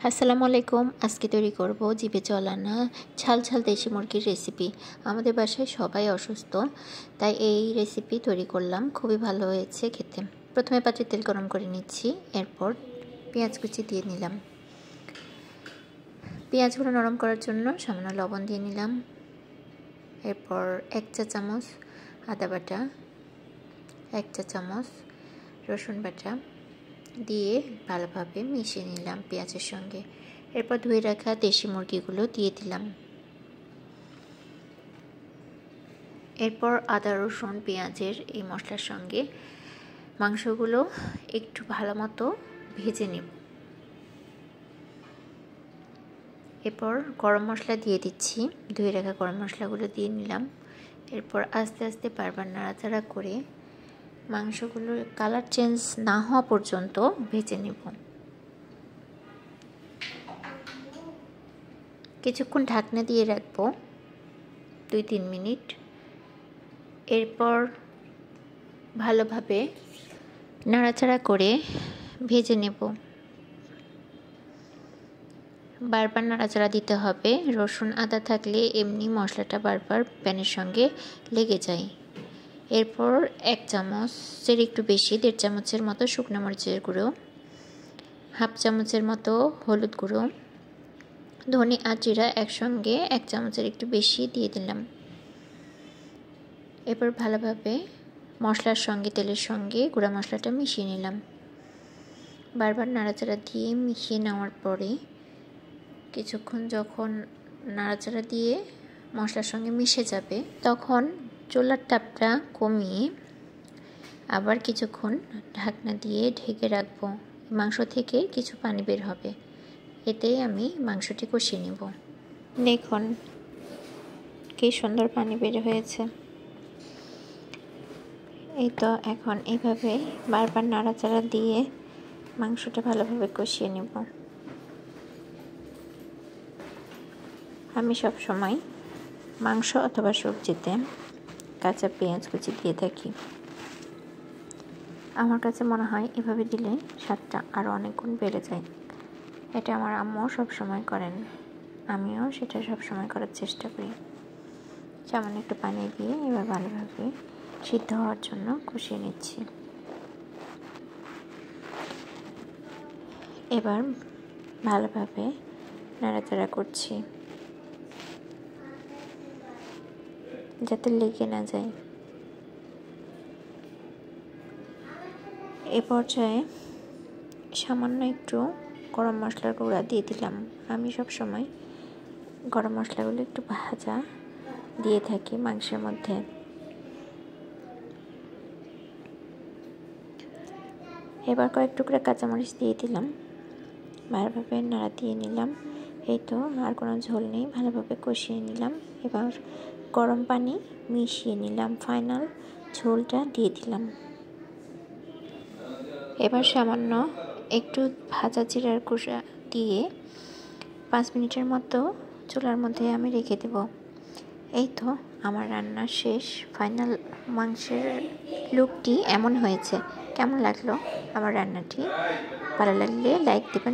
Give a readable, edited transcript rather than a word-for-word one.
আসসালামু আলাইকুম। আজকে তৈরি করব জিভে চলানা ঝাল ঝাল দেশি মুরগির রেসিপি। আমাদের বাসায় সবাই অসুস্থ, তাই এই রেসিপি তৈরি করলাম। খুবই ভালো হয়েছে খেতে। প্রথমে পাত্রে তেল গরম করে নিচ্ছি, এরপর পেঁয়াজ কুচি দিয়ে নিলাম। পেঁয়াজগুলো নরম করার জন্য সামান্য লবণ দিয়ে নিলাম। এরপর 1 চা চামচ আদা বাটা, 1 চা চামচ রসুন বাটা দিয়ে ভালোভাবে মিশিয়ে নিলাম পেঁয়াজের সঙ্গে। এরপর ধুয়ে রাখা দেশি মুরগিগুলো দিয়ে দিলাম। এরপর আদা রসুন পেঁয়াজের এই মশলার সঙ্গে মাংসগুলো একটু ভালো মতো ভেজে নেব। এরপর গরম মশলা দিয়ে দিচ্ছি, ধুয়ে রাখা গরম মশলাগুলো দিয়ে নিলাম। এরপর আস্তে আস্তে বারবার নাড়াচাড়া করে মাংসগুলোর কালার চেঞ্জ না হওয়া পর্যন্ত ভেজে নেব। কিছুক্ষণ ঢাকনা দিয়ে রাখবো 2-3 মিনিট। এরপর ভালোভাবে নাড়াচাড়া করে ভেজে নেব। বারবার নাড়াচাড়া দিতে হবে। রসুন আদা থাকলে এমনি মশলাটা বারবার প্যানের সঙ্গে লেগে যায়। এরপর 1 চামচের একটু বেশি 1.5 চামচের মতো শুকনো মরিচের গুঁড়ো, 1/2 চামচের মতো হলুদ গুঁড়ো, ধনে আর জিরা একসঙ্গে 1 চামচের একটু বেশি দিয়ে দিলাম। এরপর ভালোভাবে মশলার সঙ্গে তেলের সঙ্গে গুঁড়া মশলাটা মিশিয়ে নিলাম। বারবার নাড়াচাড়া দিয়ে মিশিয়ে নেওয়ার পরে কিছুক্ষণ যখন নাড়াচাড়া দিয়ে মশলার সঙ্গে মিশে যাবে, তখন চুলার তাপটা কমিয়ে আবার কিছুক্ষণ ঢাকনা দিয়ে ঢেকে রাখবো। মাংস থেকে কিছু পানি বের হবে, এতেই আমি মাংসটি কষিয়ে নেব। দেখুন কি সুন্দর পানি বের হয়েছে। এই তো এখন এইভাবে বারবার নাড়াচাড়া দিয়ে মাংসটা ভালোভাবে কষিয়ে নেব। আমি সব সময় মাংস অথবা সবজিতে কাঁচা পেঁয়াজ কুচি দিয়ে থাকি। আমার কাছে মনে হয় এভাবে দিলে স্বাদটা আরও অনেক গুণ বেড়ে যায়। এটা আমার আম্মু সবসময় করেন, আমিও সেটা সবসময় করার চেষ্টা করি। সামান্য একটু পানি দিয়ে এবার ভালোভাবে সিদ্ধ হওয়ার জন্য কষিয়ে নিচ্ছি। এবার ভালোভাবে নাড়াচাড়া করছি যাতে লেগে না যায়। এ পর্যায়ে সামান্য একটু গরম মশলার গুঁড়া দিয়ে দিলাম। আমি সব সময় গরম মশলাগুলো একটু ভাজা দিয়ে থাকি মাংসের মধ্যে। এবার কয়েক টুকরা কাঁচামরিচ দিয়ে দিলাম, ভালোভাবে নাড়া দিয়ে নিলাম। এই তো আর কোনো ঝোল নেই, ভালোভাবে কষিয়ে নিলাম। এবার গরম পানি মিশিয়ে নিলাম, ফাইনাল ঝোলটা দিয়ে দিলাম। এবার সামান্য একটু ভাজা জিরার গুঁড়া দিয়ে 5 মিনিটের মতো চুলার মধ্যে আমি রেখে দেব। এই তো আমার রান্না শেষ। ফাইনাল মাংসের লুকটি এমন হয়েছে। কেমন লাগলো আমার রান্নাটি? ভালো লাগলে লাইক দেবেন।